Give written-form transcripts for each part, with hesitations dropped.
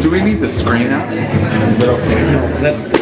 Do we need the screen out? Is that okay? That's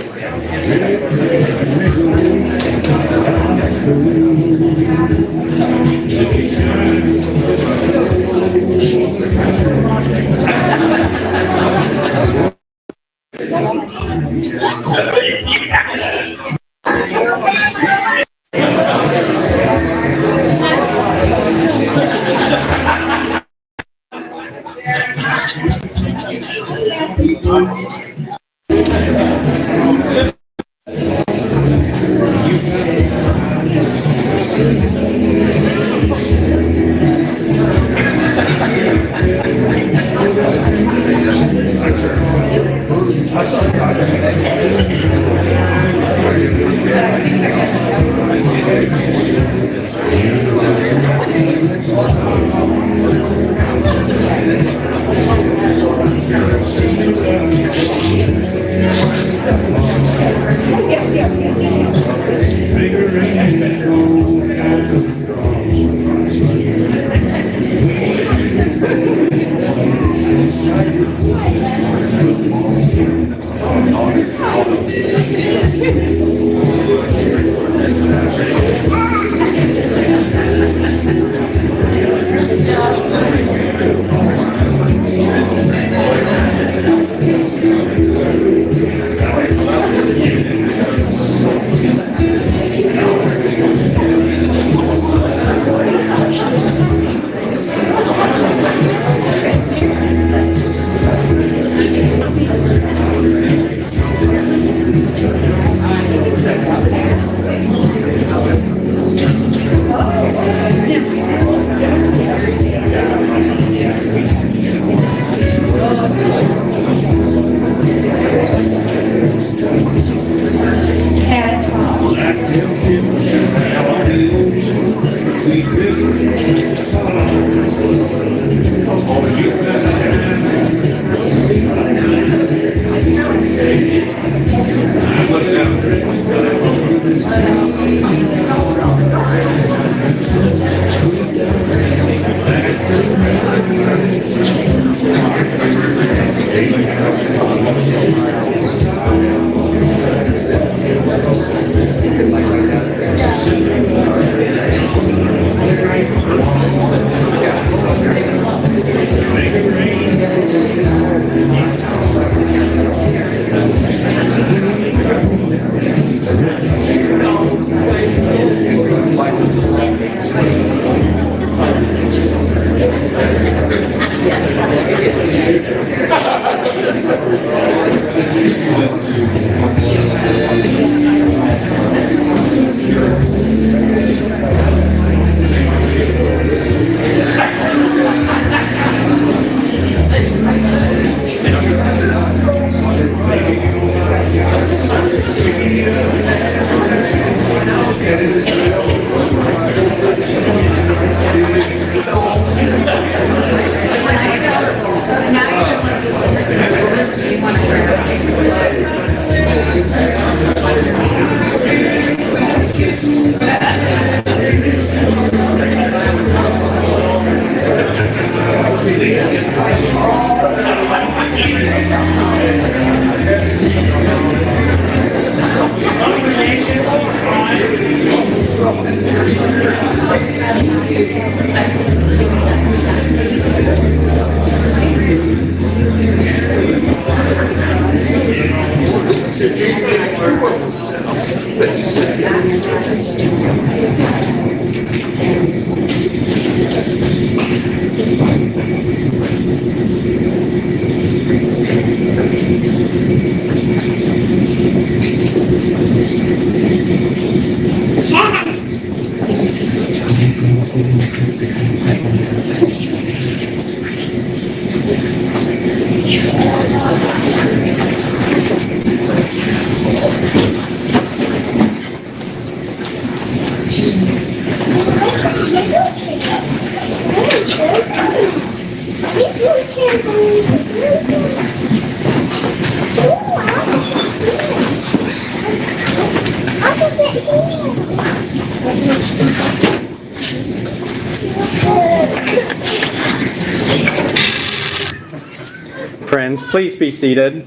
Friends, please be seated.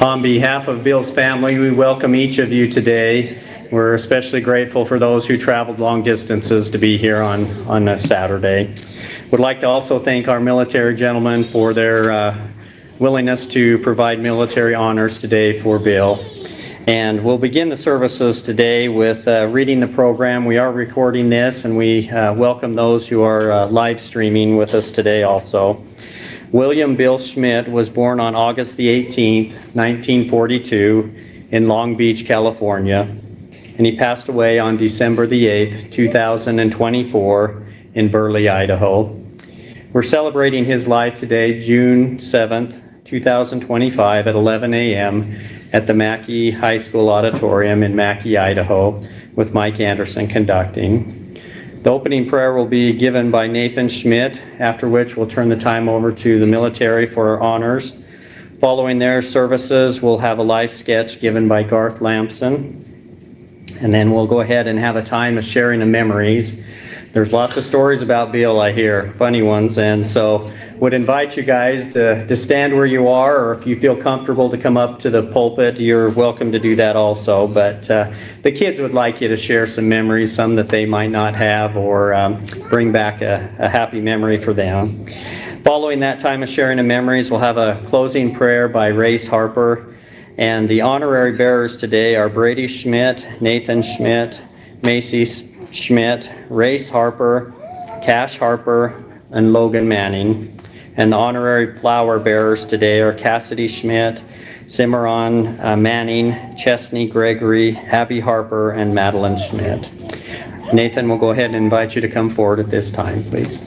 On behalf of Bill's family, we welcome each of you today. We're especially grateful for those who traveled long distances to be here on a Saturday. Would like to also thank our military gentlemen for their willingness to provide military honors today for Bill. And we'll begin the services today with reading the program. We are recording this, and we welcome those who are live streaming with us today also. William Bill Schmidt was born on August the 18th, 1942 in Long Beach, California, and he passed away on December the 8th, 2024 in Burley, Idaho. We're celebrating his life today, June 7th, 2025 at 11 a.m. at the Mackey High School Auditorium in Mackey, Idaho, with Mike Anderson conducting. The opening prayer will be given by Nathan Schmidt, after which we'll turn the time over to the military for honors. Following their services, we'll have a life sketch given by Garth Lampson. And then we'll go ahead and have a time of sharing of memories. There's lots of stories about Bill, I hear, funny ones, and so would invite you guys to stand where you are, or if you feel comfortable to come up to the pulpit, you're welcome to do that also. But the kids would like you to share some memories, some that they might not have, or bring back a happy memory for them. Following that time of sharing of memories, we'll have a closing prayer by Race Harper. And the honorary bearers today are Brady Schmidt, Nathan Schmidt, Macy Schmidt, Race Harper, Cash Harper, and Logan Manning. And the honorary flower bearers today are Cassidy Schmidt, Cimarron Manning, Chesney Gregory, Abby Harper, and Madeline Schmidt. Nathan will go ahead and invite you to come forward at this time, please.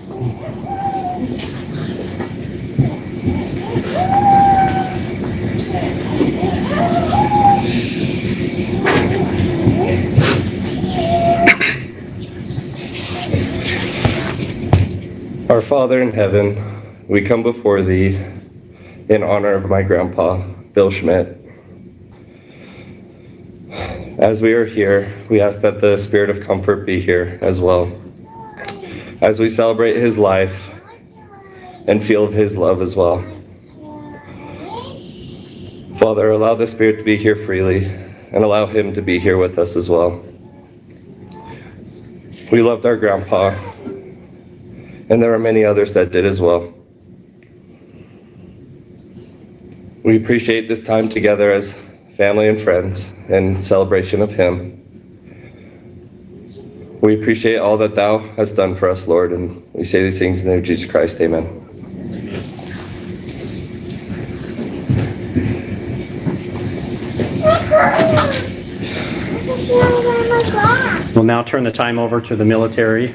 Our Father in heaven, we come before Thee in honor of my grandpa, Bill Schmidt. As we are here, we ask that the spirit of comfort be here as well, as we celebrate his life and feel of his love as well. Father, allow the Spirit to be here freely and allow him to be here with us as well. We loved our grandpa, and there are many others that did as well. We appreciate this time together as family and friends in celebration of him. We appreciate all that Thou hast done for us, Lord, and we say these things in the name of Jesus Christ. Amen. We'll now turn the time over to the military.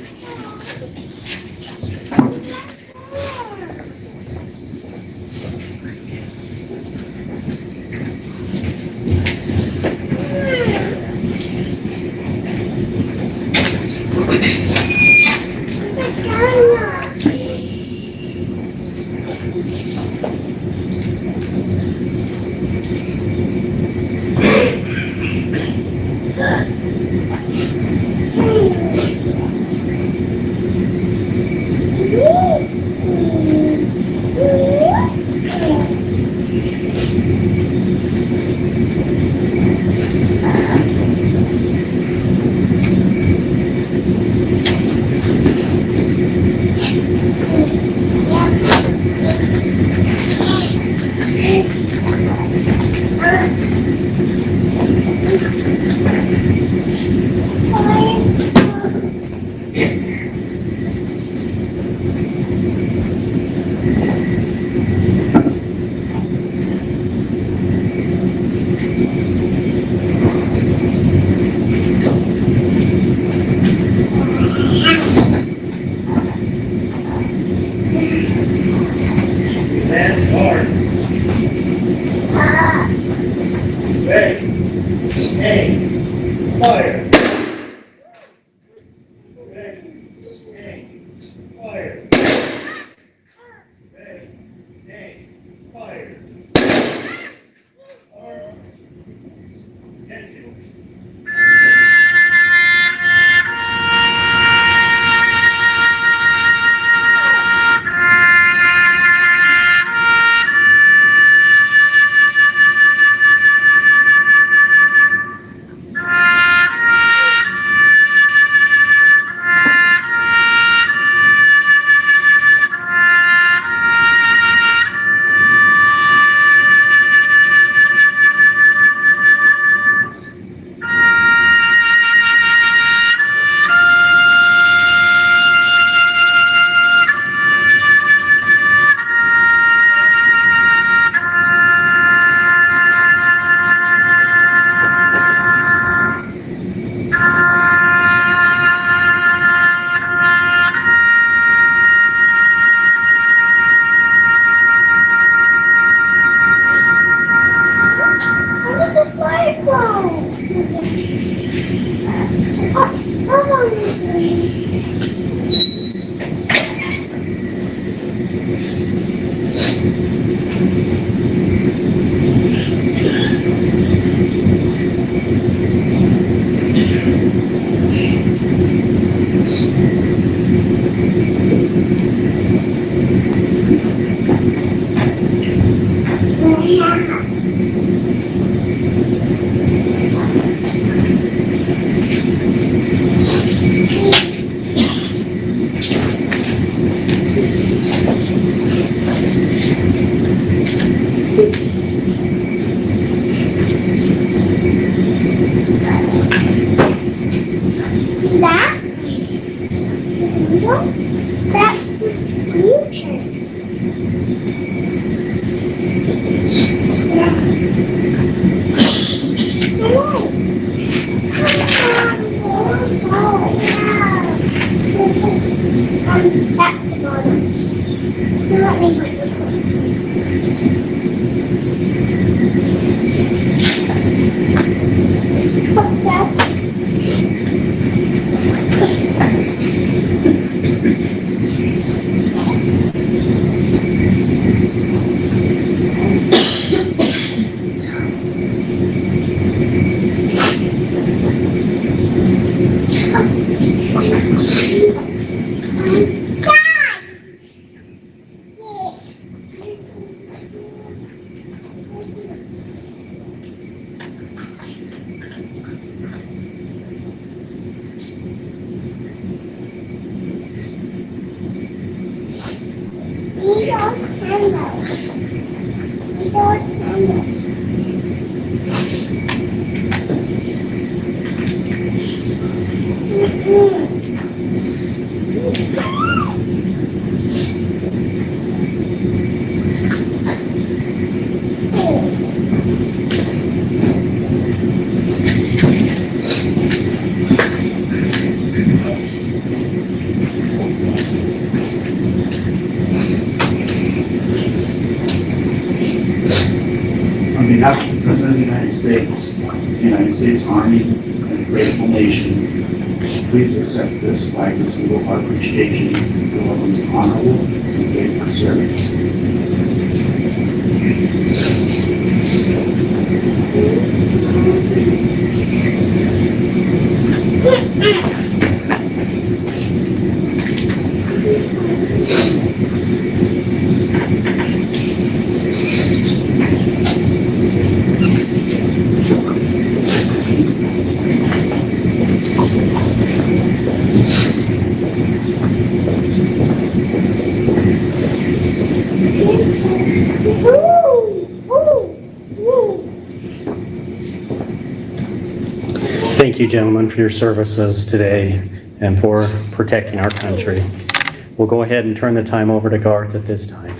On behalf of the President of the United States Army, and the grateful nation, please accept this flag with single heart appreciation for everyone's honorable and faithful service. Thank you, gentlemen, for your services today and for protecting our country. We'll go ahead and turn the time over to Garth at this time.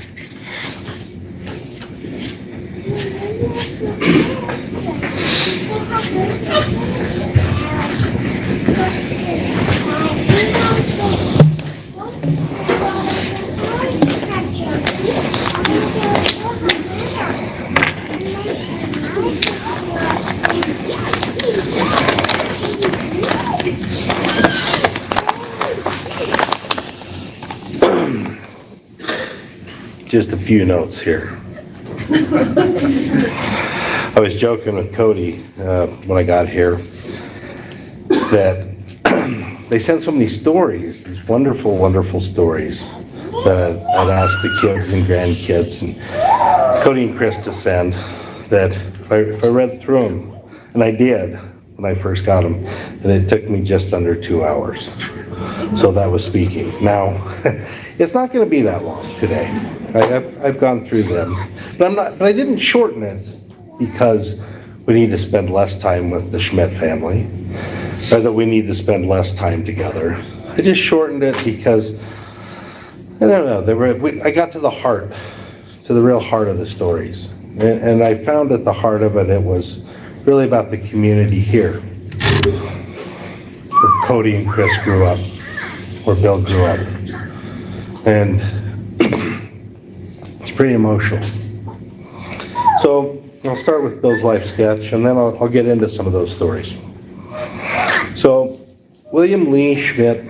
Just a few notes here. I was joking with Cody when I got here that they sent so many stories, these wonderful, wonderful stories that I'd asked the kids and grandkids and Cody and Chris to send, that if I read through them, and I did when I first got them, and it took me just under 2 hours. So that was speaking. Now, it's not going to be that long today. I've gone through them, but I didn't shorten it because we need to spend less time with the Schmidt family, or that we need to spend less time together. I just shortened it because I don't know. I got to the heart, to the real heart of the stories, and I found at the heart of it, it was really about the community here, where Cody and Chris grew up, where Bill grew up, and it's pretty emotional. So I'll start with Bill's life sketch, and then I'll get into some of those stories. So William Lee Schmidt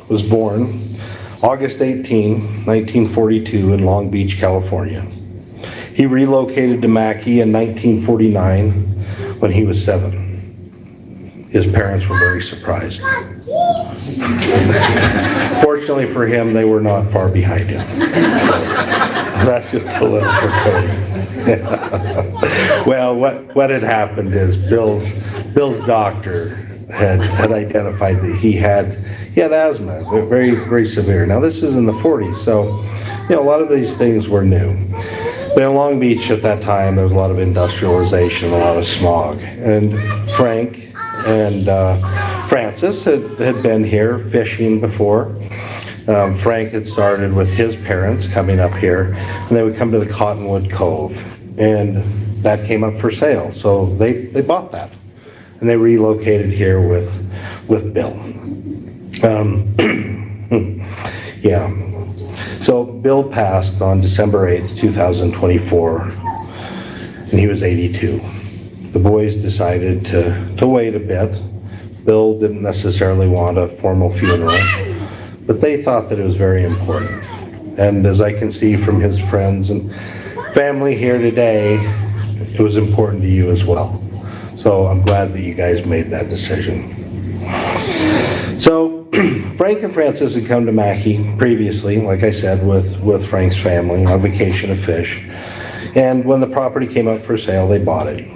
was born August 18, 1942 in Long Beach, California. He relocated to Mackay in 1949 when he was 7. His parents were very surprised. Fortunately for him, they were not far behind him. So that's just a little for Cody. Well, what had happened is Bill's doctor had identified that he had asthma, very, very severe. Now this is in the 40s, so a lot of these things were new. But in Long Beach at that time, there was a lot of industrialization, a lot of smog. And Frank and Francis had been here fishing before. Frank had started with his parents coming up here, and they would come to the Cottonwood Cove, and that came up for sale. So they bought that, and they relocated here with Bill. Yeah. So Bill passed on December 8th, 2024, and he was 82. The boys decided to wait a bit. Bill didn't necessarily want a formal funeral, but they thought that it was very important. And as I can see from his friends and family here today, it was important to you as well. So I'm glad that you guys made that decision. So Frank and Francis had come to Mackay previously, like I said, with Frank's family on vacation to fish. And when the property came up for sale, they bought it.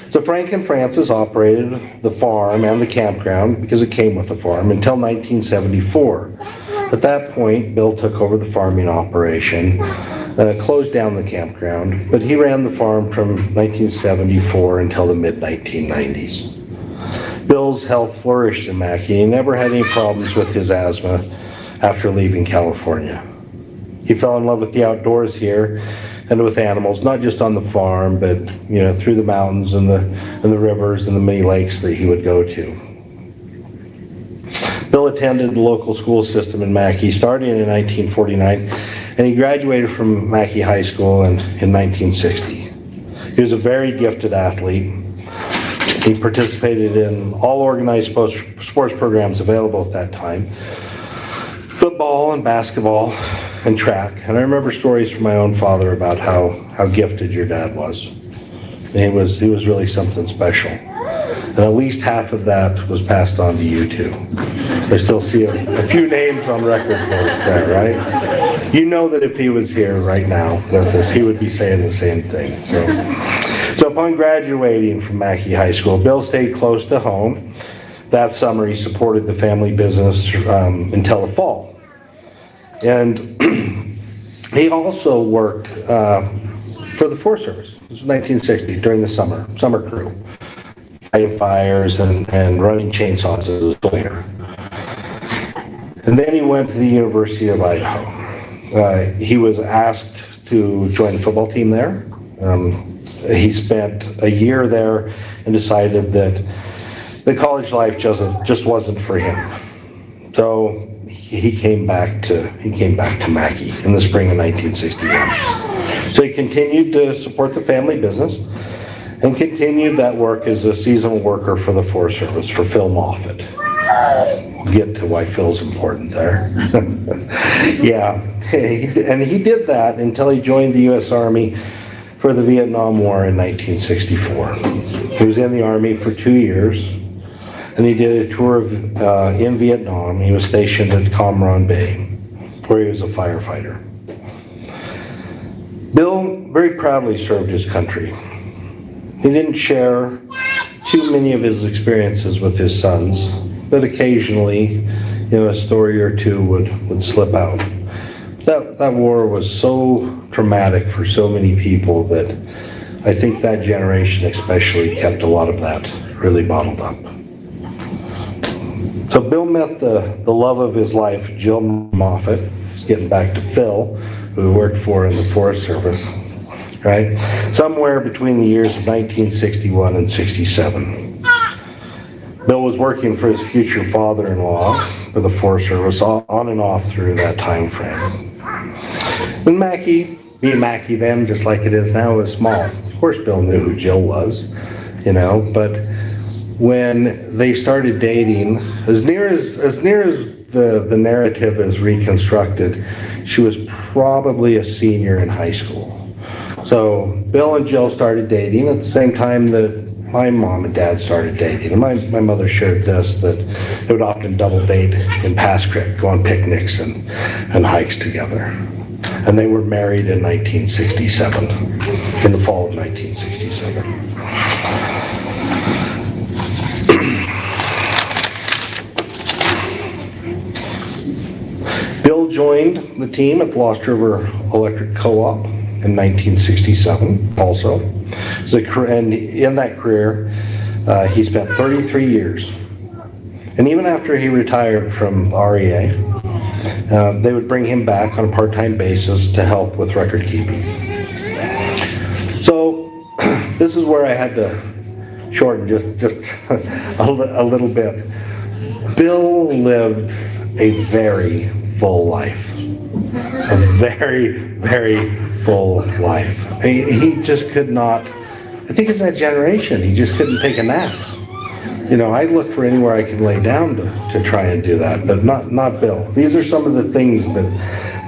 So Frank and Francis operated the farm and the campground, because it came with the farm, until 1974. At that point, Bill took over the farming operation, closed down the campground, but he ran the farm from 1974 until the mid-1990s. Bill's health flourished in Mackay. He never had any problems with his asthma after leaving California. He fell in love with the outdoors here and with animals, not just on the farm, but through the mountains and the rivers and the many lakes that he would go to. Bill attended the local school system in Mackay starting in 1949, and he graduated from Mackay High School in 1960. He was a very gifted athlete. He participated in all organized sports programs available at that time: football and basketball and track. And I remember stories from my own father about how gifted your dad was. And he was really something special. And at least half of that was passed on to you too. I still see a few names on record books there, right? You know that if he was here right now with us, he would be saying the same thing. So upon graduating from Mackay High School, Bill stayed close to home. That summer, he supported the family business until the fall. And he also worked for the Forest Service. This was 1960, during the summer crew, fighting fires and running chainsaws as a soldier. And then he went to the University of Idaho. He was asked to join the football team there. He spent a year there and decided that the college life just wasn't for him. So he came back to Mackay in the spring of 1961. So he continued to support the family business and continued that work as a seasonal worker for the Forest Service for Phil Moffett. We'll get to why Phil's important there. Yeah, and he did that until he joined the U.S. Army for the Vietnam War in 1964. He was in the Army for 2 years, and he did a tour in Vietnam. He was stationed at Cam Ranh Bay, where he was a firefighter. Bill very proudly served his country. He didn't share too many of his experiences with his sons, but occasionally, a story or two would slip out. That war was so traumatic for so many people that I think that generation especially kept a lot of that really bottled up. So Bill met the love of his life, Jill Moffett. He's getting back to Phil, who he worked for in the Forest Service, right? Somewhere between the years of 1961 and 67. Bill was working for his future father-in-law for the Forest Service on and off through that time frame. And Mackay, being Mackay then, just like it is now, was small. Of course, Bill knew who Jill was, but when they started dating, as near as the narrative is reconstructed, she was probably a senior in high school. So Bill and Jill started dating at the same time that my mom and dad started dating. And my mother shared this, that they would often double date in Pass Creek, go on picnics and hikes together. And they were married in 1967, in the fall of 1967. Bill joined the team at the Lost River Electric Co-op in 1967 also. And in that career, he spent 33 years. And even after he retired from REA, they would bring him back on a part-time basis to help with record keeping. So this is where I had to shorten just a little bit. Bill lived a very full life. A very, very full life. He just could not, I think it's that generation, he just couldn't take a nap. I look for anywhere I can lay down to try and do that, but not Bill. These are some of the things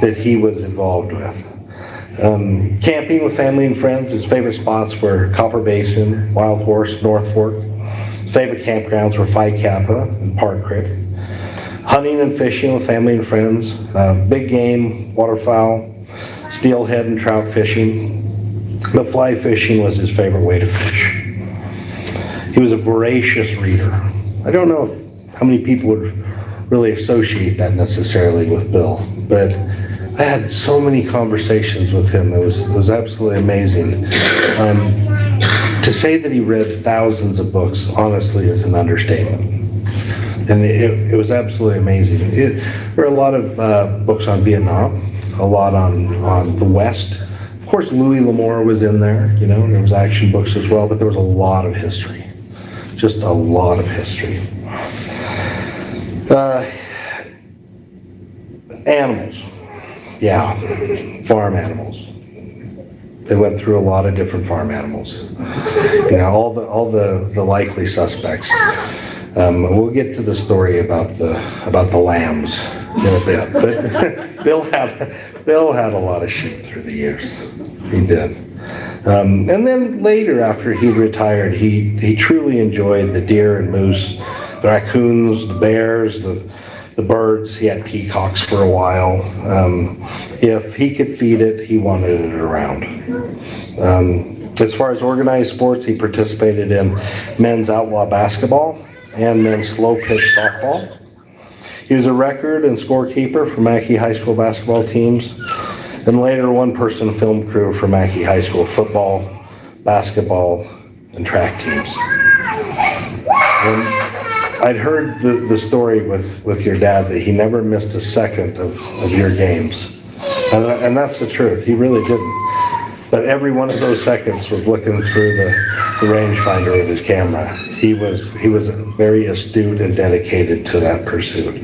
that he was involved with. Camping with family and friends, his favorite spots were Copper Basin, Wild Horse, North Fork. His favorite campgrounds were Phi Kappa and Park Creek. Hunting and fishing with family and friends, big game, waterfowl, steelhead and trout fishing. But fly fishing was his favorite way to fish. He was a voracious reader. I don't know how many people would really associate that necessarily with Bill, but I had so many conversations with him. It was absolutely amazing. To say that he read thousands of books, honestly, is an understatement. And it was absolutely amazing. There were a lot of books on Vietnam, a lot on the West. Of course, Louis L'Amour was in there, there was action books as well, but there was a lot of history. Just a lot of history. Animals. Yeah, farm animals. They went through a lot of different farm animals. All the likely suspects. We'll get to the story about the lambs in a bit, but Bill had a lot of sheep through the years. He did. And then later, after he retired, he truly enjoyed the deer and moose, the raccoons, the bears, the birds. He had peacocks for a while. If he could feed it, he wanted it around. As far as organized sports, he participated in men's outlaw basketball and men's slow pitch softball. He was a record and scorekeeper for Mackey High School basketball teams, and later one-person film crew for Mackey High School football, basketball, and track teams. And I'd heard the story with your dad that he never missed a second of your games. And that's the truth. He really didn't. But every one of those seconds was looking through the rangefinder of his camera. He was very astute and dedicated to that pursuit.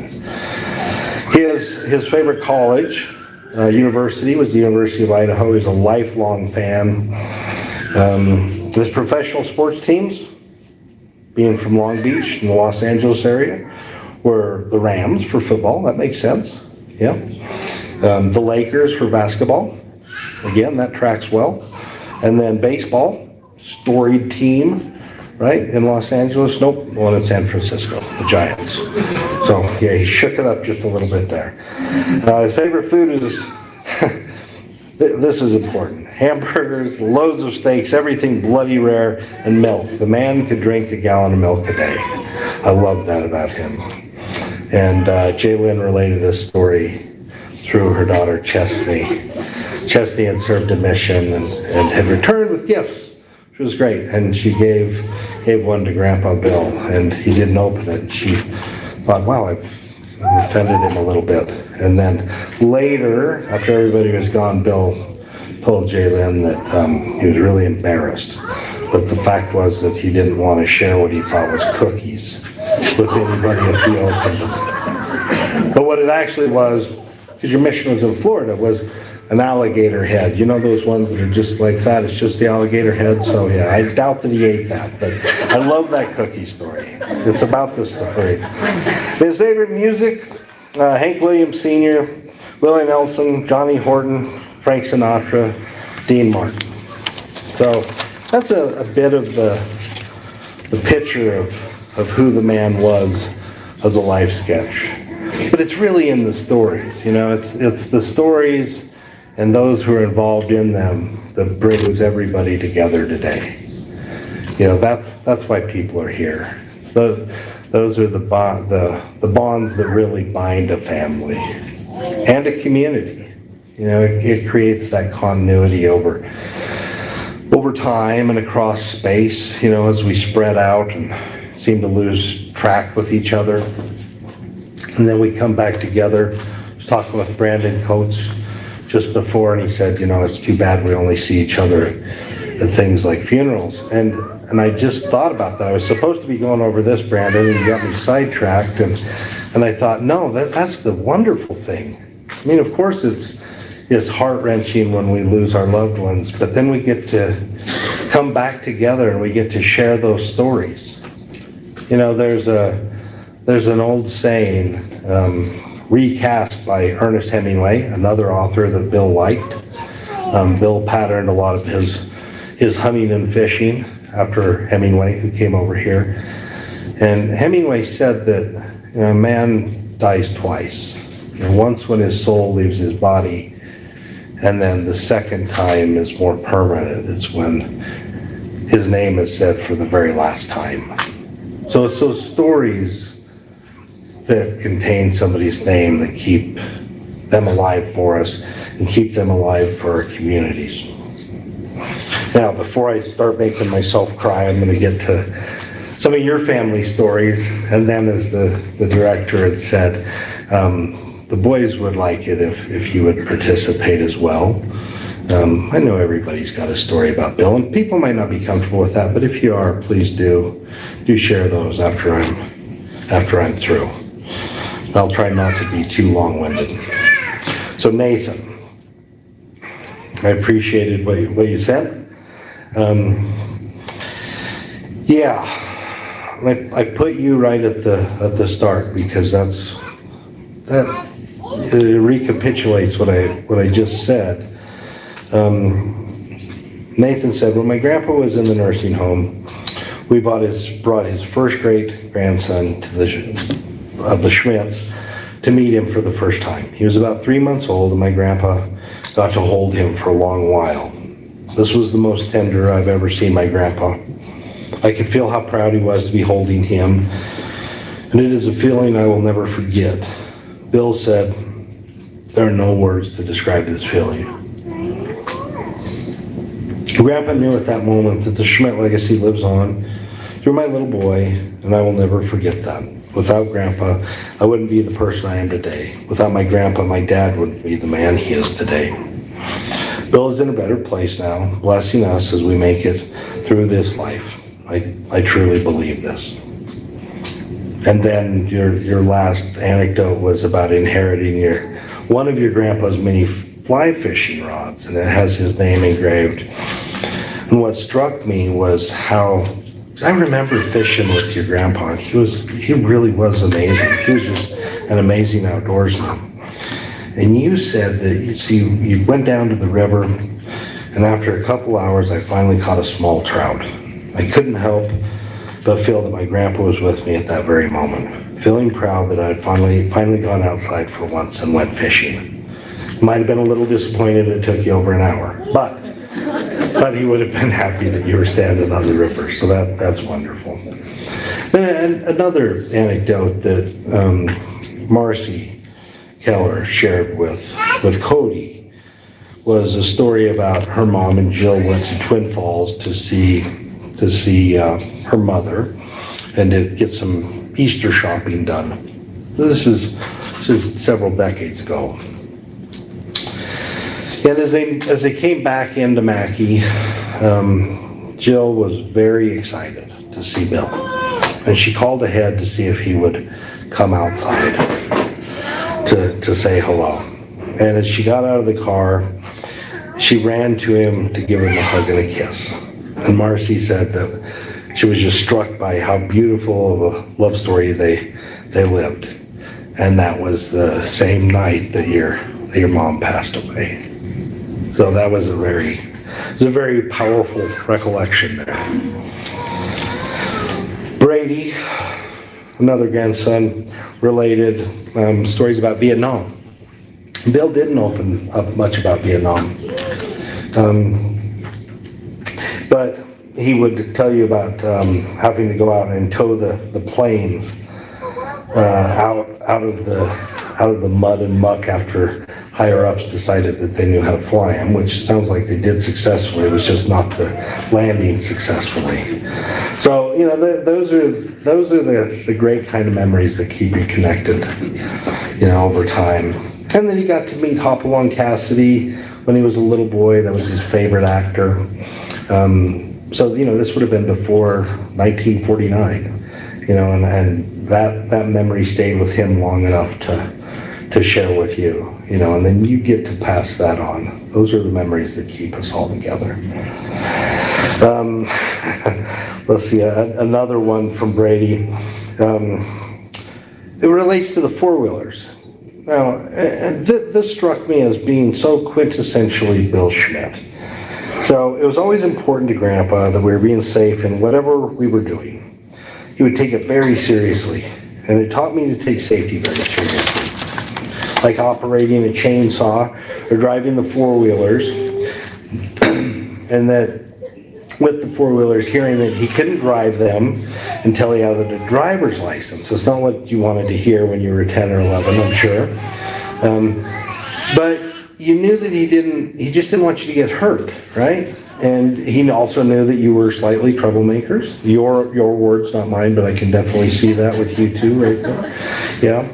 His favorite college, university, was the University of Idaho. He's a lifelong fan. His professional sports teams, being from Long Beach in the Los Angeles area, were the Rams for football. That makes sense. Yeah. The Lakers for basketball. Again, that tracks well. And then baseball, storied team, right, in Los Angeles. Nope, one in San Francisco, the Giants. So, yeah, he shook it up just a little bit there. His favorite food is, this is important, hamburgers, loads of steaks, everything bloody rare, and milk. The man could drink a gallon of milk a day. I love that about him. And Jaylyn related a story through her daughter, Chesney. Chesney had served a mission and had returned with gifts, which was great. And she gave one to Grandpa Bill, and he didn't open it. And she thought, wow, I've offended him a little bit. And then later, after everybody was gone, Bill told Jaylyn that he was really embarrassed. But the fact was that he didn't want to share what he thought was cookies with anybody if he opened them. But what it actually was, because your mission was in Florida, was an alligator head. You know those ones that are just like that? It's just the alligator head. So yeah, I doubt that he ate that, but I love that cookie story. It's about the stories. His favorite music, Hank Williams Sr., Willie Nelson, Johnny Horton, Frank Sinatra, Dean Martin. So that's a bit of the picture of who the man was as a life sketch. But it's really in the stories, you know, it's the stories and those who are involved in them that brings everybody together today. You know, that's why people are here. Those are the bonds that really bind a family and a community. You know, it creates that continuity over time and across space, you know, as we spread out and seem to lose track with each other. And then we come back together. I was talking with Brandon Coates just before, and he said, you know, it's too bad we only see each other at things like funerals. And I just thought about that. I was supposed to be going over this, Brandon, and you got me sidetracked. And I thought, no, that's the wonderful thing. I mean, of course, it's heart-wrenching when we lose our loved ones, but then we get to come back together and we get to share those stories. You know, there's an old saying, recast by Ernest Hemingway, another author that Bill liked. Bill patterned a lot of his hunting and fishing after Hemingway, who came over here. And Hemingway said that, you know, a man dies twice. You know, once when his soul leaves his body, and then the second time is more permanent. It's when his name is said for the very last time. So it's those stories that contain somebody's name that keep them alive for us and keep them alive for our communities. Now, before I start making myself cry, I'm going to get to some of your family stories, and then, as the director had said, the boys would like it if you would participate as well. I know everybody's got a story about Bill, and people might not be comfortable with that, but if you are, please do share those after I'm through. I'll try not to be too long-winded. So Nathan, I appreciated what you said. Yeah, I put you right at the start because that recapitulates what I just said. Nathan said, when my grandpa was in the nursing home, we brought his first great grandson of the Schmidts to meet him for the first time. He was about 3 months old, and my grandpa got to hold him for a long while. This was the most tender I've ever seen my grandpa. I could feel how proud he was to be holding him. and it is a feeling I will never forget. Bill said, "There are no words to describe this feeling." Grandpa knew at that moment that the Schmidt legacy lives on through my little boy, and I will never forget that. Without Grandpa, I wouldn't be the person I am today. Without my grandpa, my dad wouldn't be the man he is today. Bill is in a better place now, blessing us as we make it through this life. I truly believe this. And then your last anecdote was about inheriting one of your grandpa's many fly fishing rods, and it has his name engraved. And what struck me was how, I remember fishing with your grandpa, and he really was amazing. He was just an amazing outdoorsman. And you said that you went down to the river, and after a couple hours, I finally caught a small trout. I couldn't help but feel that my grandpa was with me at that very moment, feeling proud that I had finally gone outside for once and went fishing. Might have been a little disappointed it took you over an hour, but he would have been happy that you were standing on the river, so that's wonderful. Then another anecdote that Marcy Keller shared with Cody was a story about her mom and Jill went to Twin Falls to see her mother and to get some Easter shopping done. This is several decades ago. And as they came back into Mackey, Jill was very excited to see Bill. And she called ahead to see if he would come outside to say hello. And as she got out of the car, she ran to him to give him a hug and a kiss. And Marcy said that she was just struck by how beautiful of a love story they lived. And that was the same night that your mom passed away. So that was a very powerful recollection there. Brady, another grandson, related stories about Vietnam. Bill didn't open up much about Vietnam, but he would tell you about having to go out and tow the planes out of the mud and muck after higher ups decided that they knew how to fly them, which sounds like they did successfully. It was just not the landing successfully. So those are the great kind of memories that keep you connected, over time. And then he got to meet Hopalong Cassidy when he was a little boy. That was his favorite actor. So this would have been before 1949, and that memory stayed with him long enough to share with you, and then you get to pass that on. Those are the memories that keep us all together. Let's see, another one from Brady. It relates to the four-wheelers. Now, this struck me as being so quintessentially Bill Schmidt. So it was always important to Grandpa that we were being safe in whatever we were doing. He would take it very seriously, and it taught me to take safety very seriously. Like operating a chainsaw or driving the four-wheelers, and that with the four-wheelers, hearing that he couldn't drive them until he had a driver's license. It's not what you wanted to hear when you were 10 or 11, I'm sure. But you knew that he just didn't want you to get hurt, right? And he also knew that you were slightly troublemakers. Your words, not mine, but I can definitely see that with you too, right there. Yeah.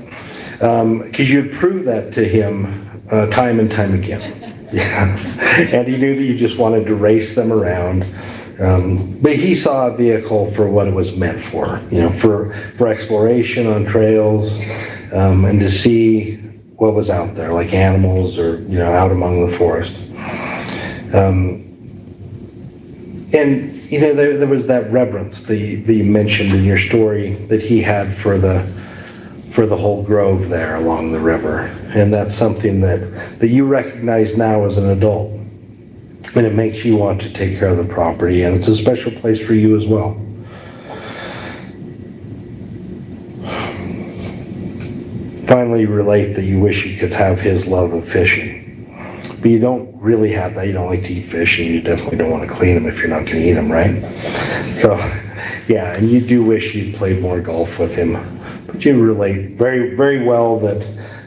Because you had proved that to him time and time again. Yeah. And he knew that you just wanted to race them around. But he saw a vehicle for what it was meant for, for exploration on trails, and to see what was out there, like animals or, out among the forest. And, there was that reverence that you mentioned in your story that he had for the whole grove there along the river. And that's something that you recognize now as an adult. And it makes you want to take care of the property, and it's a special place for you as well. Finally, you relate that you wish you could have his love of fishing. But you don't really have that. You don't like to eat fish, and you definitely don't want to clean them if you're not going to eat them, right? So, yeah, and you do wish you'd played more golf with him. But you relate very, very well that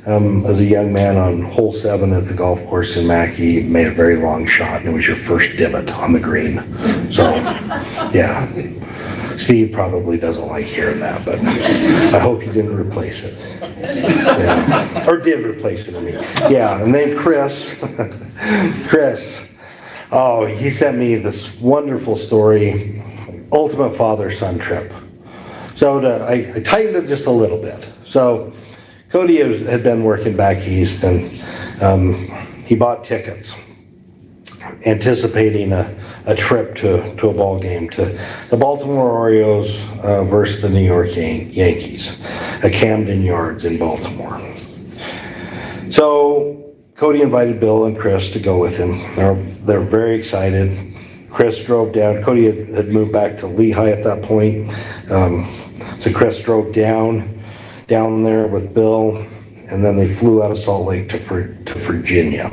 as a young man on hole 7 at the golf course in Mackay, you made a very long shot and it was your first divot on the green. So, yeah. Steve probably doesn't like hearing that, but I hope you didn't replace it. Yeah. Or did replace it, I mean. Yeah, and then Chris, oh, he sent me this wonderful story, ultimate father-son trip. So I tightened it just a little bit. So Cody had been working back east, and he bought tickets, anticipating a trip to a ball game, to the Baltimore Orioles versus the New York Yankees at Camden Yards in Baltimore. So Cody invited Bill and Chris to go with him. They're very excited. Chris drove down. Cody had moved back to Lehigh at that point. So Chris drove down there with Bill, and then they flew out of Salt Lake to Virginia.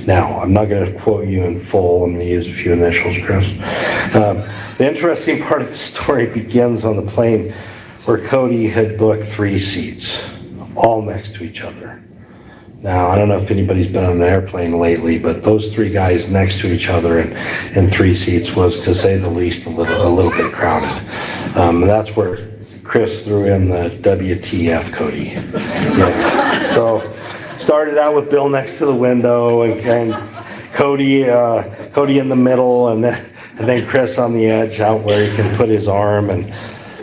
Now, I'm not going to quote you in full. I'm going to use a few initials, Chris. The interesting part of the story begins on the plane where Cody had booked 3 seats, all next to each other. Now, I don't know if anybody's been on an airplane lately, but those 3 guys next to each other in 3 seats was, to say the least, a little bit crowded. And that's where Chris threw in the WTF, Cody. Yeah. So started out with Bill next to the window, and Cody in the middle, and then Chris on the edge out where he can put his arm. And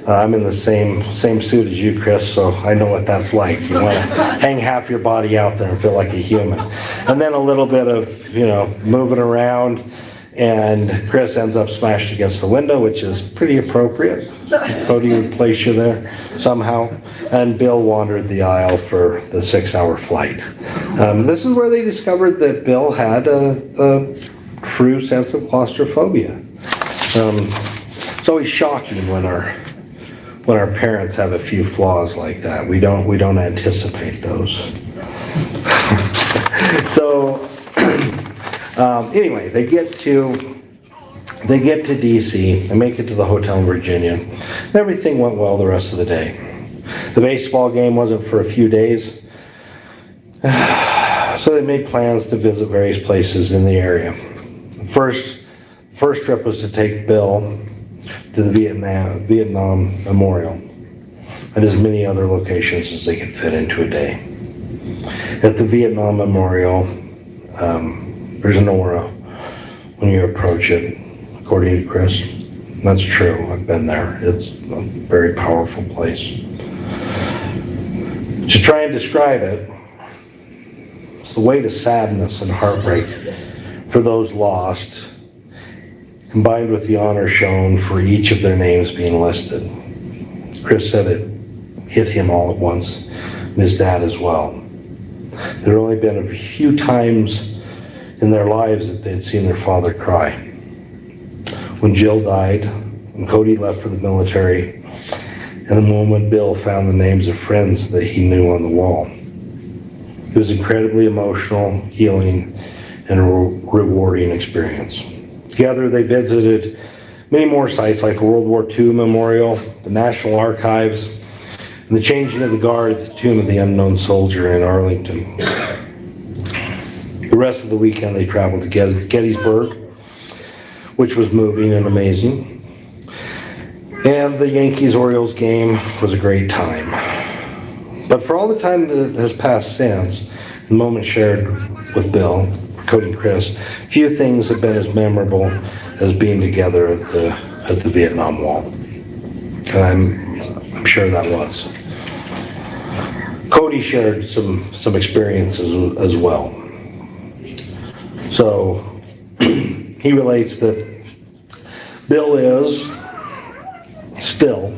I'm in the same suit as you, Chris, so I know what that's like. You want to hang half your body out there and feel like a human. And then a little bit of, moving around, and Chris ends up smashed against the window, which is pretty appropriate. Cody would place you there somehow. And Bill wandered the aisle for the 6-hour flight. This is where they discovered that Bill had a true sense of claustrophobia. It's always shocking when our parents have a few flaws like that. We don't anticipate those. So anyway, they get to DC. They make it to the hotel in Virginia. And everything went well the rest of the day. The baseball game wasn't for a few days, so they made plans to visit various places in the area. The first trip was to take Bill to the Vietnam Memorial and as many other locations as they could fit into a day. At the Vietnam Memorial, there's an aura when you approach it, according to Chris. And that's true. I've been there. It's a very powerful place. To try and describe it, it's the weight of sadness and heartbreak for those lost, combined with the honor shown for each of their names being listed. Chris said it hit him all at once, and his dad as well. There had only been a few times in their lives that they had seen their father cry. When Jill died, when Cody left for the military, and the moment Bill found the names of friends that he knew on the wall. It was an incredibly emotional, healing, and rewarding experience. Together they visited many more sites like the World War II Memorial, the National Archives, and the changing of the guard at the Tomb of the Unknown Soldier in Arlington. The rest of the weekend they traveled to Gettysburg, which was moving and amazing. And the Yankees-Orioles game was a great time. But for all the time that has passed since, the moment shared with Bill, Cody and Chris, few things have been as memorable as being together at the Vietnam Wall. And I'm sure that was. Cody shared some experiences as well. So he relates that Bill is still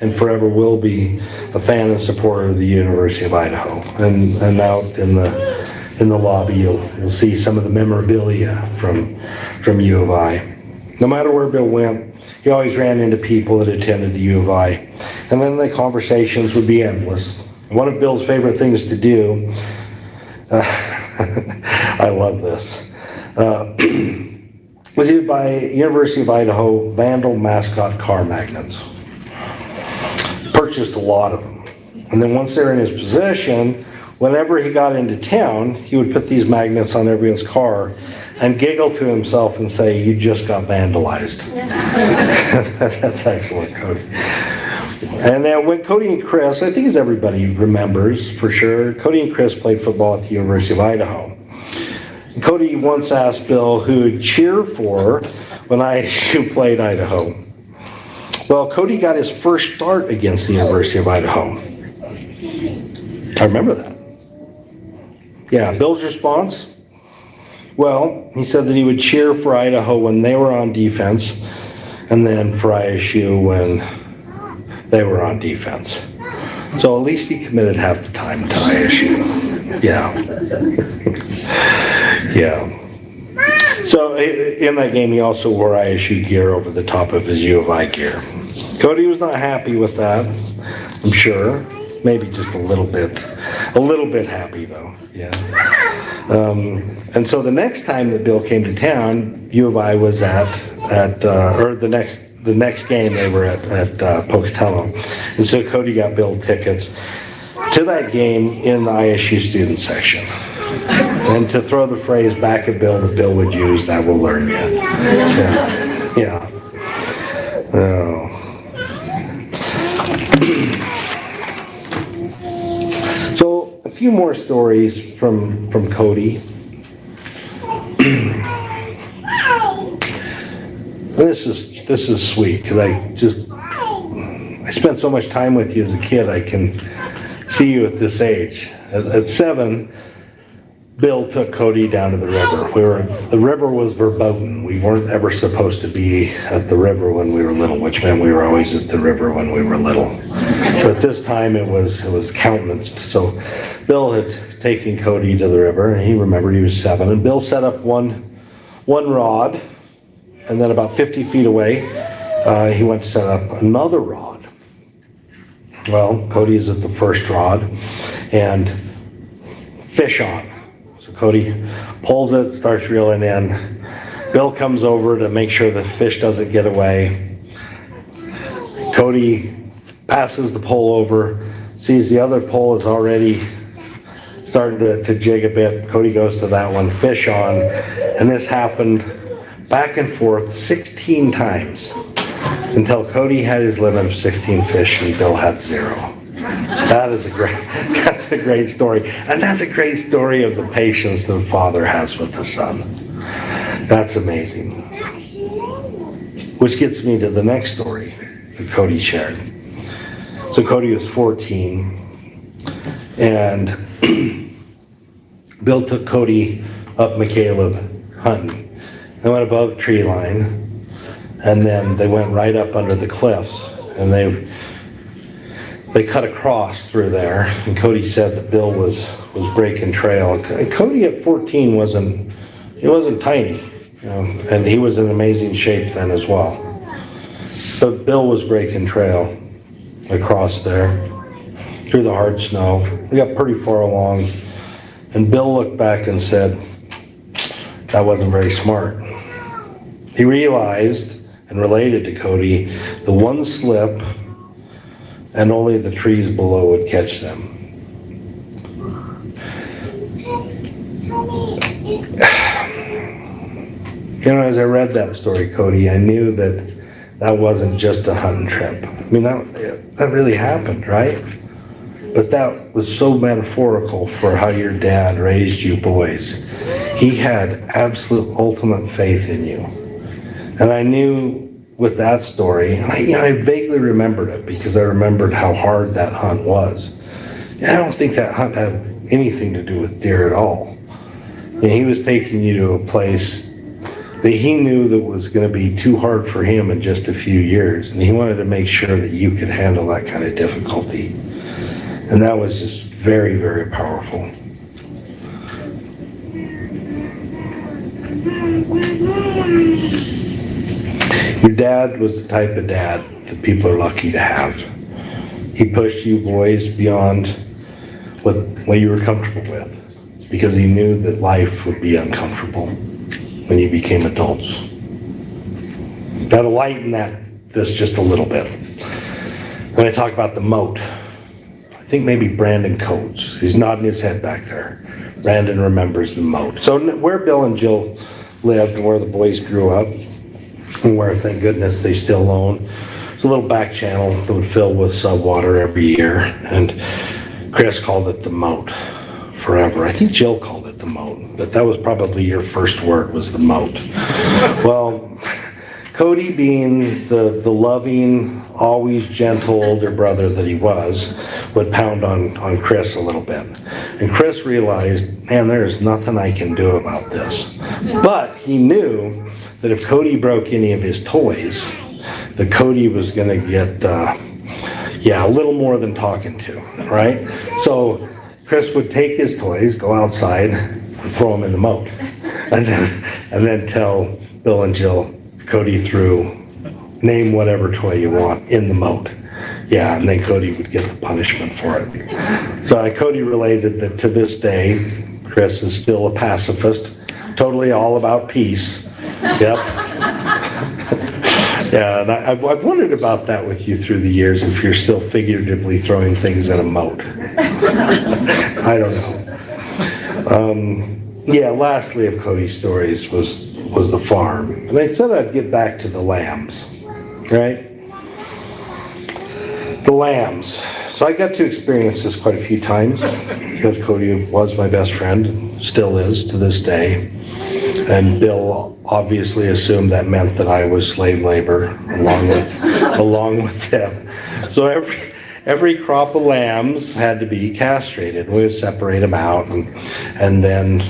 and forever will be a fan and supporter of the University of Idaho. And out in the lobby you'll see some of the memorabilia from U of I. No matter where Bill went, he always ran into people that attended the U of I. And then the conversations would be endless. One of Bill's favorite things to do, I love this, was he would buy University of Idaho Vandal mascot car magnets. Purchase purchased a lot of them. And then once they're in his possession, whenever he got into town, he would put these magnets on everyone's car and giggle to himself and say, "You just got vandalized." That's excellent, Cody. And then when Cody and Chris, I think as everybody remembers for sure, Cody and Chris played football at the University of Idaho. And Cody once asked Bill who he'd cheer for when ISU played Idaho. Well, Cody got his first start against the University of Idaho. I remember that. Yeah, Bill's response? Well, he said that he would cheer for Idaho when they were on defense, and then for ISU when they were on defense. So at least he committed half the time to ISU. Yeah. Yeah. So in that game, he also wore ISU gear over the top of his U of I gear. Cody was not happy with that, I'm sure. Maybe just a little bit happy though. Yeah. And so the next time that Bill came to town, U of I was or the next game they were at Pocatello. And so Cody got Bill tickets to that game in the ISU student section. And to throw the phrase back at Bill that Bill would use, "That will learn you." Yeah. Yeah. Oh. So a few more stories from Cody. This is sweet because I spent so much time with you as a kid. I can see you at this age. At 7, Bill took Cody down to the river. The river was verboten. We weren't ever supposed to be at the river when we were little, which meant we were always at the river when we were little. But this time it was countenanced. So Bill had taken Cody to the river, and he remembered he was 7. And Bill set up one rod, and then about 50 feet away, he went to set up another rod. Well, Cody is at the first rod, and fish on. So Cody pulls it, starts reeling in. Bill comes over to make sure the fish doesn't get away. Cody passes the pole over, sees the other pole is already starting to jig a bit. Cody goes to that one, fish on, and this happened back and forth 16 times until Cody had his limit of 16 fish and Bill had 0. That's a great story. And that's a great story of the patience the father has with the son. That's amazing. Which gets me to the next story that Cody shared. So Cody was 14, and Bill took Cody up McCaleb hunting. They went above tree line, and then they went right up under the cliffs, and they cut across through there. And Cody said that Bill was breaking trail. And Cody at 14 wasn't tiny, and he was in amazing shape then as well. But Bill was breaking trail across there through the hard snow. We got pretty far along, and Bill looked back and said, "That wasn't very smart." He realized and related to Cody the one slip and only the trees below would catch them. As I read that story, Cody, I knew that wasn't just a hunting trip. I mean, that really happened, right? But that was so metaphorical for how your dad raised you boys. He had absolute ultimate faith in you. And I knew with that story, and I vaguely remembered it because I remembered how hard that hunt was. And I don't think that hunt had anything to do with deer at all. And he was taking you to a place that he knew that was going to be too hard for him in just a few years. And he wanted to make sure that you could handle that kind of difficulty. And that was just very, very powerful. Your dad was the type of dad that people are lucky to have. He pushed you boys beyond what you were comfortable with because he knew that life would be uncomfortable when you became adults. That'll lighten this just a little bit. when I talk about the moat, I think maybe Brandon Coates. He's nodding his head back there. Brandon remembers the moat. So where Bill and Jill lived and where the boys grew up, and where, thank goodness, they still own, it's a little back channel that would fill with water every year. And Chris called it the moat forever. I think Jill called it the moat, but that was probably your first word, was the moat. Well, Cody, being the loving, always gentle older brother that he was, would pound on Chris a little bit. And Chris realized, man, there's nothing I can do about this. But he knew that if Cody broke any of his toys, that Cody was going to get, a little more than talking to, right? So Chris would take his toys, go outside, and throw them in the moat. And then tell Bill and Jill, Cody threw, name whatever toy you want in the moat. Yeah, and then Cody would get the punishment for it. So Cody related that to this day, Chris is still a pacifist, totally all about peace. Yep. Yeah, and I've wondered about that with you through the years, if you're still figuratively throwing things in a moat. I don't know. Lastly of Cody's stories was the farm. And I said I'd get back to the lambs, right? The lambs. So I got to experience this quite a few times because Cody was my best friend, still is to this day. And Bill obviously assumed that meant that I was slave labor along with them. So every crop of lambs had to be castrated. We would separate them out, and then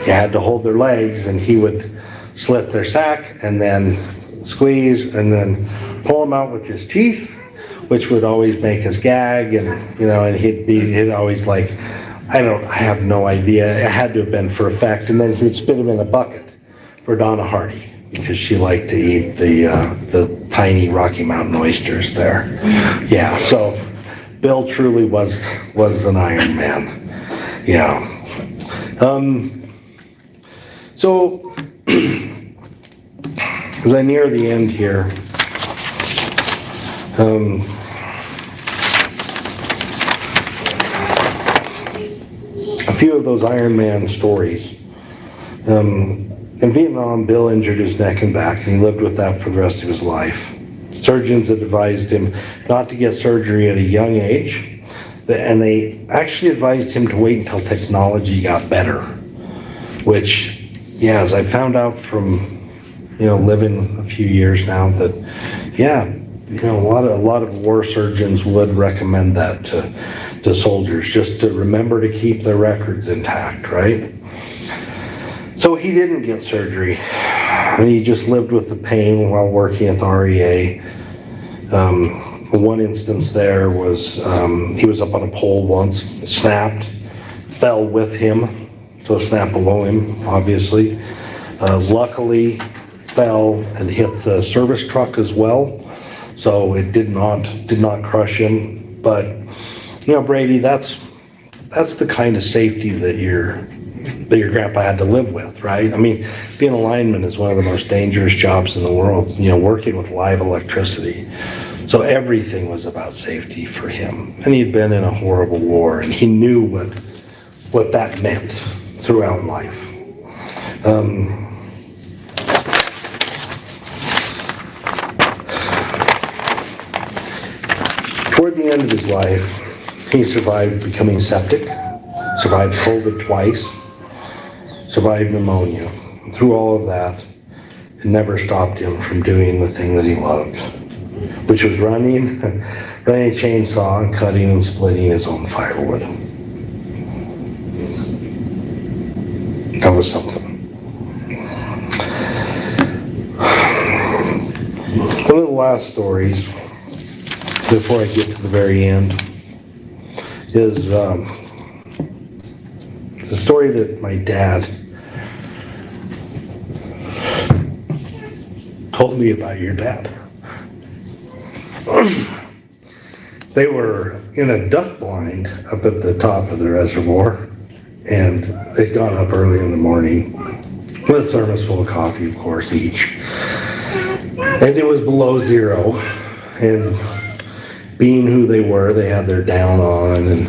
you had to hold their legs, and he would slit their sack and then squeeze and then pull them out with his teeth, which would always make us gag, and he'd always like, I have no idea. It had to have been for effect. And then he would spit them in a bucket for Donna Hardy because she liked to eat the tiny Rocky Mountain oysters there. Yeah, so Bill truly was an Iron Man. Yeah. So as I near the end here, a few of those Iron Man stories. In Vietnam, Bill injured his neck and back, and he lived with that for the rest of his life. Surgeons had advised him not to get surgery at a young age, and they actually advised him to wait until technology got better, which, as I found out from, living a few years now, that, a lot of war surgeons would recommend that to soldiers, just to remember to keep their records intact, right? So he didn't get surgery, and he just lived with the pain while working at the REA. One instance there was he was up on a pole once, snapped, fell with him, so snapped below him, obviously. Luckily, fell and hit the service truck as well, so it did not crush him. But Brady, that's the kind of safety that your grandpa had to live with, right? I mean, being a lineman is one of the most dangerous jobs in the world, working with live electricity. So everything was about safety for him. And he'd been in a horrible war, and he knew what that meant throughout life. Toward the end of his life, he survived becoming septic, survived COVID twice, survived pneumonia. And through all of that, it never stopped him from doing the thing that he loved, which was running a chainsaw and cutting and splitting his own firewood. That was something. One of the last stories, before I get to the very end, is the story that my dad told me about your dad. They were in a duck blind up at the top of the reservoir, and they'd gone up early in the morning with a thermos full of coffee, of course, each. And it was below zero, and being who they were. They had their down on, and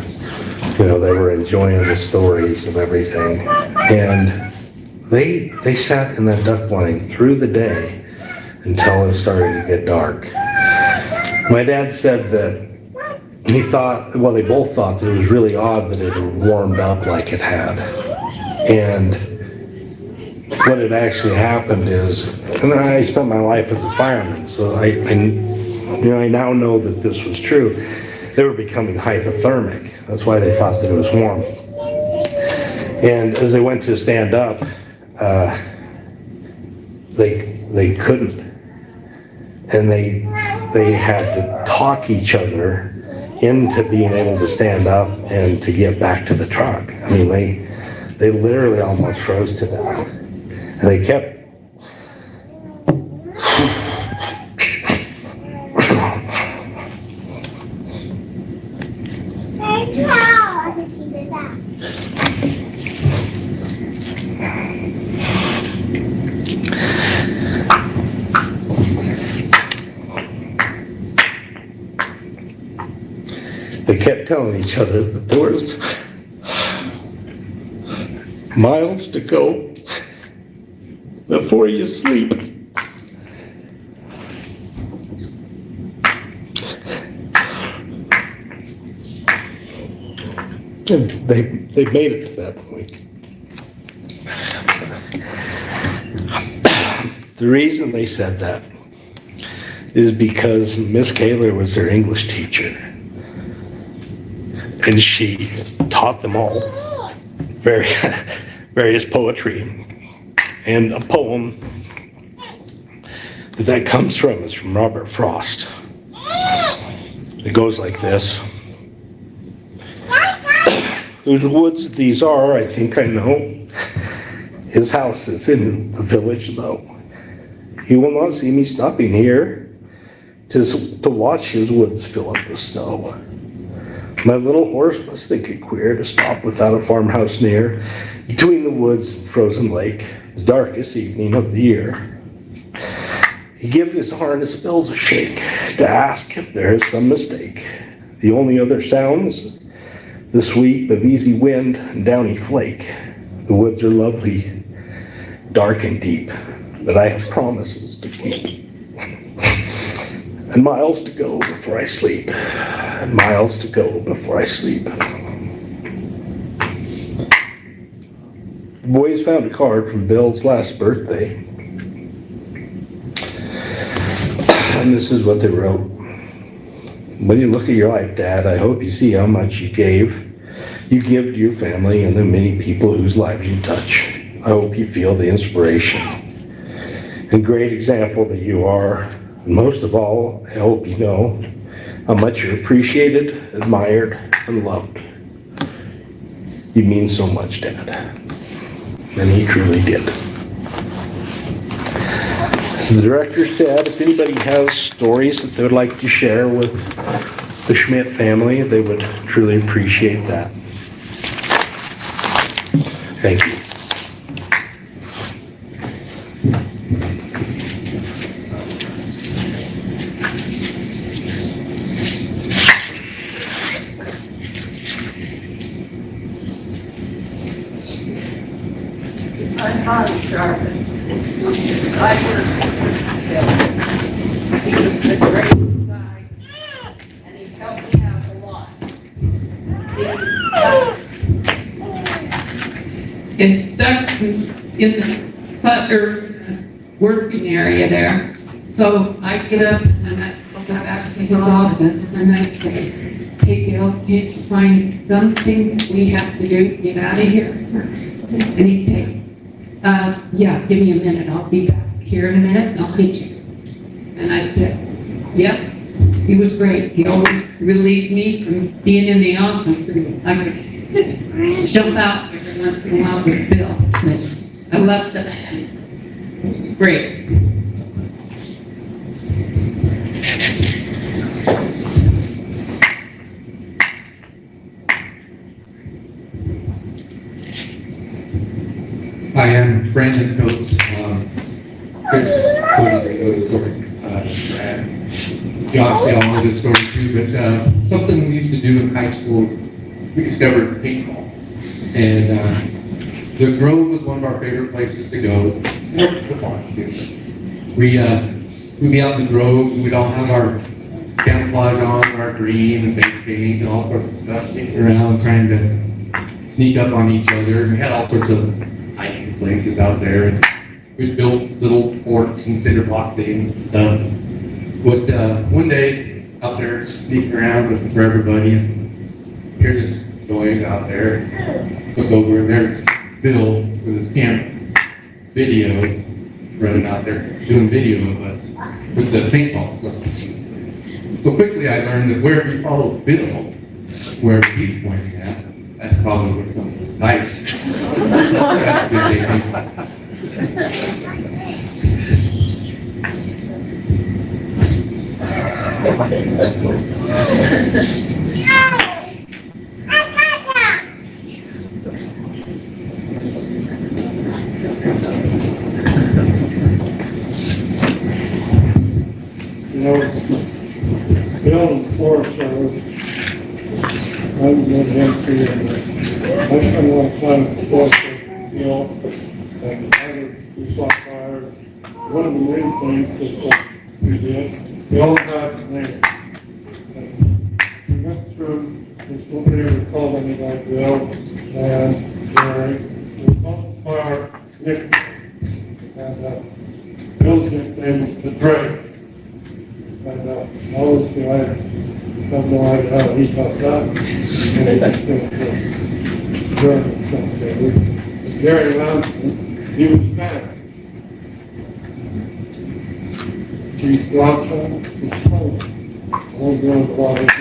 they were enjoying the stories of everything. And they sat in that duck blind through the day until it started to get dark. My dad said that he thought, well, they both thought that it was really odd that it had warmed up like it had. And what had actually happened is, and I spent my life as a fireman, so I now know that this was true. They were becoming hypothermic. That's why they thought that it was warm. And as they went to stand up, they couldn't. And they had to talk each other into being able to stand up and to get back to the truck. I mean, they literally almost froze to death. And they kept telling each other that there was miles to go before you sleep. And they made it to that point. The reason they said that is because Miss Kaler was their English teacher. And she taught them all various poetry. And a poem that comes from is from Robert Frost. It goes like this. Whose woods these are, I think I know. His house is in the village, though. He will not see me stopping here to watch his woods fill up with snow. My little horse must think it queer to stop without a farmhouse near, between the woods and frozen lake, the darkest evening of the year. He gives his harness bells a shake to ask if there is some mistake. The only other sounds, the sweep of easy wind and downy flake. The woods are lovely, dark and deep, but I have promises to keep. And miles to go before I sleep. And miles to go before I sleep. The boys found a card from Bill's last birthday. And this is what they wrote. When you look at your life, Dad, I hope you see how much you give. You give to your family and the many people whose lives you touch. I hope you feel the inspiration and great example that you are. And most of all, I hope you know how much you're appreciated, admired, and loved. You mean so much, Dad. And he truly did. As the director said, if anybody has stories that they would like to share with the Schmidt family, they would truly appreciate that. Thank you. I'm Holly Jarvis. I worked with Bill. He was a great guy, and he helped me out a lot. It's stuck in the putter working area there. So I get up and I go back to his office and I say, hey Bill, can't you find something we have to do to get out of here? And he'd say, yeah, give me a minute. I'll be back here in a minute and I'll get you. And I said, yep. He was great. He always relieved me from being in the office. I could jump out every once in a while with Bill. But I loved it. It was great. I am Brandon Coates, Chris, Cody, Brad. Josh, they all know this story too, but something we used to do in high school, we discovered paintball. And the Grove was one of our favorite places to go. We'd be out in the Grove, and we'd all have our camouflage on, our green and face paint and all sorts of stuff, sneaking around trying to sneak up on each other. And we had all sorts of hiking places out there. And we built little forts and cinder block things and stuff. But one day, out there sneaking around for everybody, and hear this noise out there. Look over, and there's Bill with his camera, video, running out there doing video of us with the paintball. So quickly I learned that wherever you follow Bill, wherever he's pointing at, that's probably where something's tight. That's good day You know, Bill and Forrest, I was with him too, and I spent a lot of time with Forrest, Bill, and others who saw fires. One of the main things that we did, we all had a name. And we went through, this nobody ever called anybody Bill, and Gary, we both our nicknames. And Bill's nickname was the Drake. And I always feel I have no idea how he does that. And I think German something. Gary Lanston, he was bad. Chief Watson was cold. All girls bodies.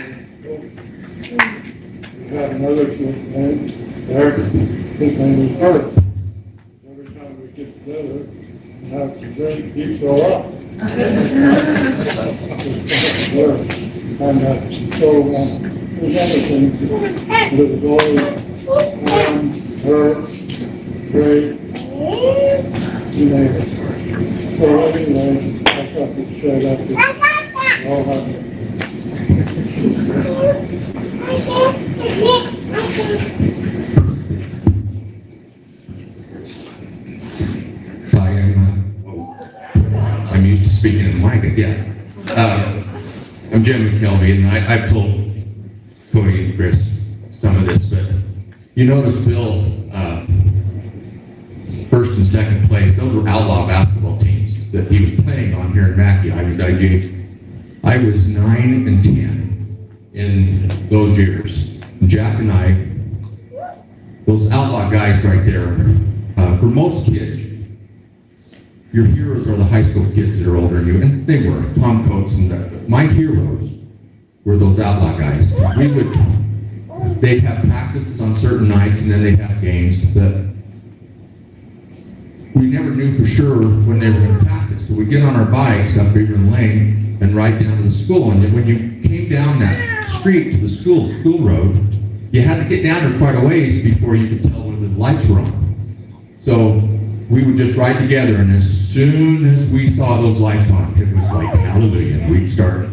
We had another kid named Eric. His name was Earth. Every time we get together and have to drink, he'd throw up. And so there's other things that was always her, great, you name it. So anyway, I thought we'd share that with all of you. I'm used to speaking in the mic again. I'm Jim McKelvey, and I've told Cody and Chris some of this, but you notice Bill, first and second place, those were outlaw basketball teams that he was playing on here in Mackey. I was 9 and 10 in those years. Jack and I, those outlaw guys right there, for most kids, your heroes are the high school kids that are older than you, and they were, Tom Coates and that. My heroes were those outlaw guys. They'd have practices on certain nights, and then they'd have games, but we never knew for sure when they were going to practice. So we'd get on our bikes up Beaver Lane and ride down to the school, and when you came down that street to the school road, you had to get down there quite a ways before you could tell whether the lights were on. So we would just ride together, and as soon as we saw those lights on, it was like hallelujah, and we'd start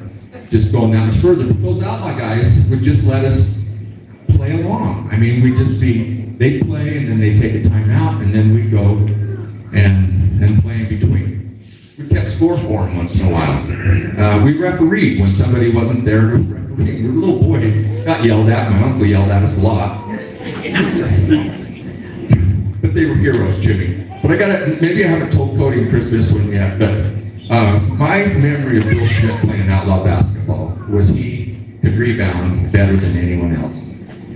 just going that much further. But those outlaw guys would just let us play along. I mean, they'd play, and then they'd take a timeout, and then we'd go and play in between. We kept score for them once in a while. We refereed when somebody wasn't there to referee. We were little boys, got yelled at. My uncle yelled at us a lot. But they were heroes, Jimmy. But maybe I haven't told Cody and Chris this one yet, but my memory of Bill Schmidt playing outlaw basketball was he could rebound better than anyone else.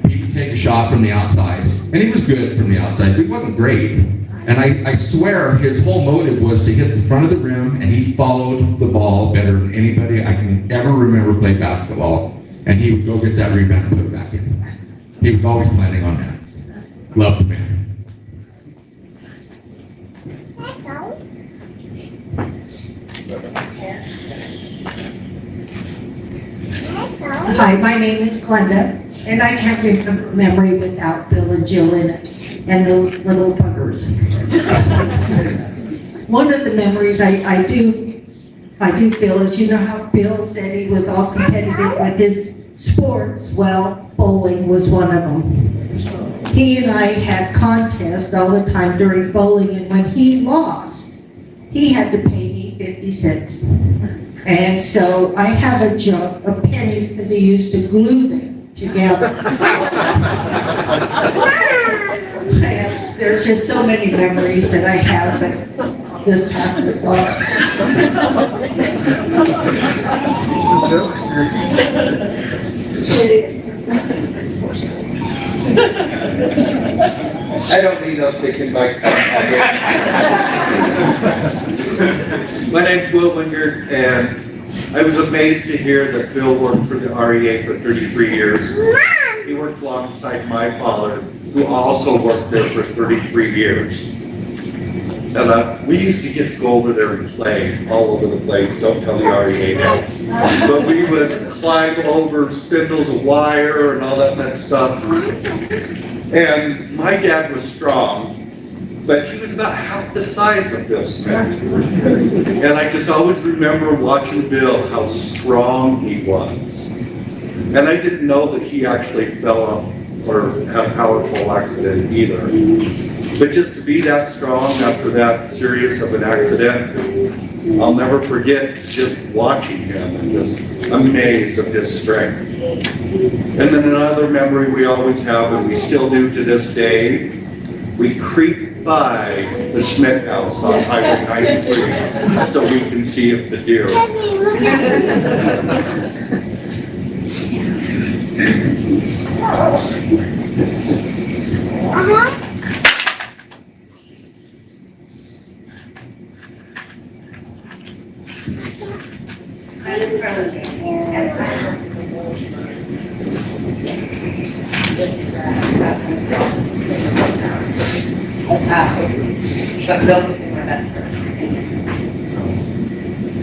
He would take a shot from the outside, and he was good from the outside, but he wasn't great. And I swear his whole motive was to hit the front of the rim, and he followed the ball better than anybody I can ever remember play basketball. And he would go get that rebound and put it back in. He was always planning on that. Loved the man. Hi, my name is Glenda, and I can't remember a memory without Bill and Jill in it, and those little buggers. One of the memories I do I do Bill, as you know how Bill said he was all competitive with his sports, well, bowling was one of them. He and I had contests all the time during bowling, and when he lost, he had to pay me 50 cents. And so I have a jug of pennies because he used to glue them together. There's just so many memories that I have, but just pass this on. I don't need no sticking my cup. My name's Will Winger, and I was amazed to hear that Bill worked for the REA for 33 years. He worked alongside my father, who also worked there for 33 years. And we used to get to go over there and play all over the place. Don't tell the REA that. But we would climb over spindles of wire and all that kind of stuff. And my dad was strong, but he was about half the size of Bill Schmidt. And I just always remember watching Bill, how strong he was. And I didn't know that he actually fell off or had a powerful accident either. But just to be that strong after that serious of an accident, I'll never forget just watching him and just amazed of his strength. And then another memory we always have, and we still do to this day, we creep by the Schmidt house on Highway 93 so we can see if the deer. But Bill became my best friend.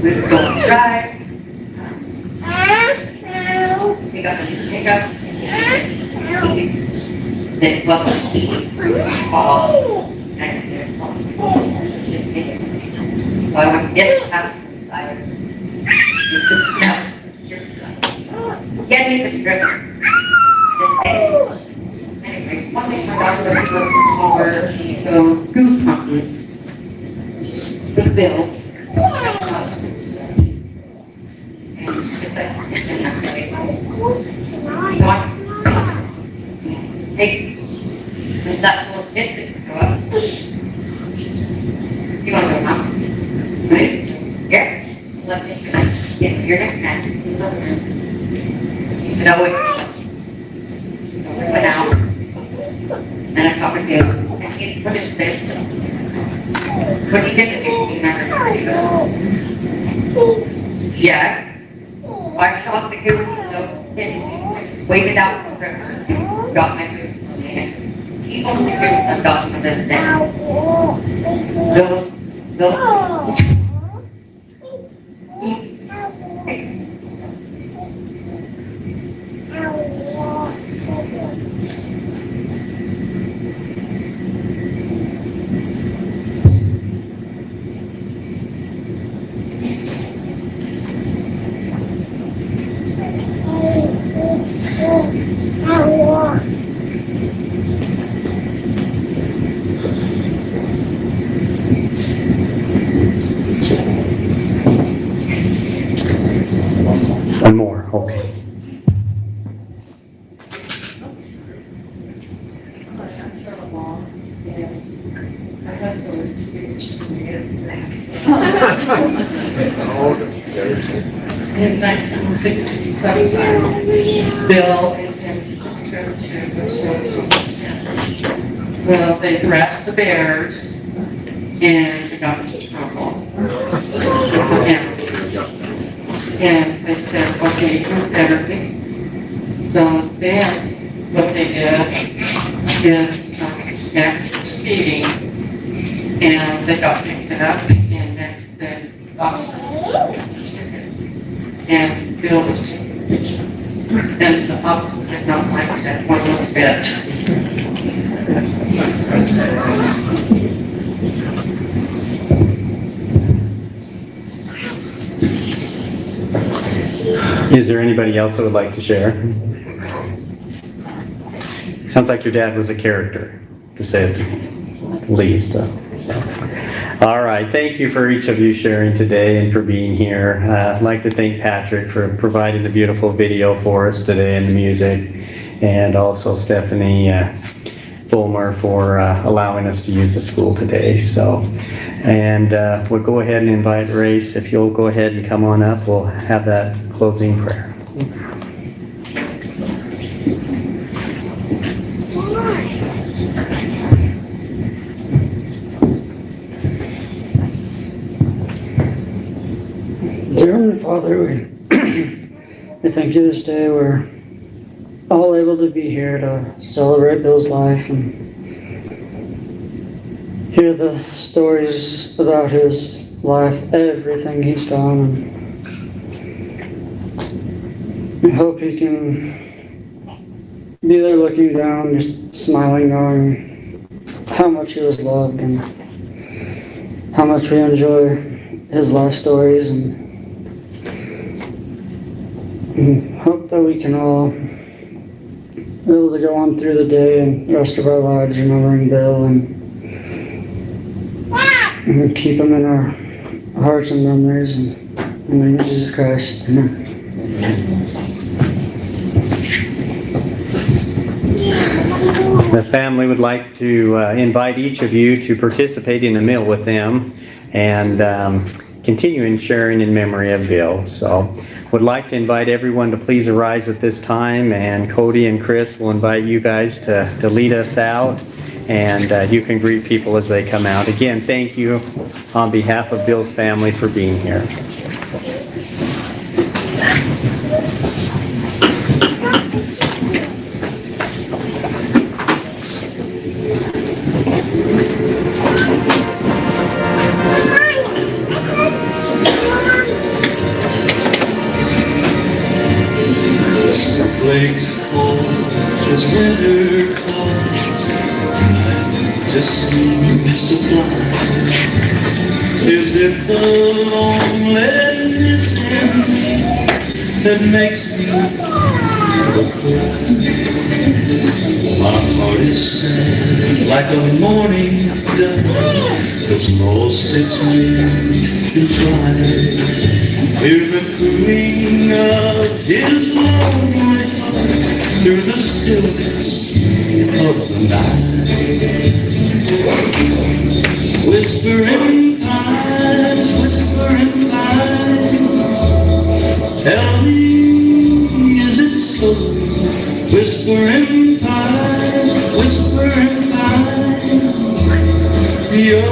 We would go on drives. Pick up and pick up. Then well, all and so I would get the house inside. You sit down. Get me the driver. Anyways, one day my daughter was over to go goose hunting with Bill. So I take that little stick to go up. You want to go now? Nice. Yeah. Let me get your neck back. He said, oh, wait. So we went out. And I talked with him. And he put his face. When you get to 15, yeah. I shot the goose, and waited out for the river, got my goose from the hand. He only goose I've got for this day. One more, okay. My husband was too big to In 1967, Bill and him took a trip to well, they harassed the bears and they got into trouble with the entities. And they said, okay, move everything. So then what they did is next seating, and they got picked up, and next the officer gets a ticket. And Bill was taking a picture. And the officer did not like that one little bit. Is there anybody else that would like to share? Sounds like your dad was a character, to say it the least. All right, thank you for each of you sharing today and for being here. I'd like to thank Patrick for providing the beautiful video for us today and the music, and also Stephanie Fulmer for allowing us to use the school today. And we'll go ahead and invite Race. If you'll go ahead and come on up, we'll have that closing prayer. Dear Heavenly Father, we thank you this day. We're all able to be here to celebrate Bill's life and hear the stories about his life, everything he's done. And we hope he can be there looking down, just smiling, knowing how much he was loved and how much we enjoy his life stories, and hope that we can all be able to go on through the day and the rest of our lives remembering Bill and keep him in our hearts and memories. In the name of Jesus Christ, amen. The family would like to invite each of you to participate in a meal with them and continue in sharing in memory of Bill. So would like to invite everyone to please arise at this time, and Cody and Chris will invite you guys to lead us out, and you can greet people as they come out. Again, thank you on behalf of Bill's family for being here. Flakes fall as winter comes, time just seems to fly. Is it the loneliness in me that makes me feel cold? My heart is sad like a morning dove that's lost its wings in flight. Hear the cooing of his lonely heart through the stillness of the night. Whispering pines, tell me, is it so? Whispering pines, your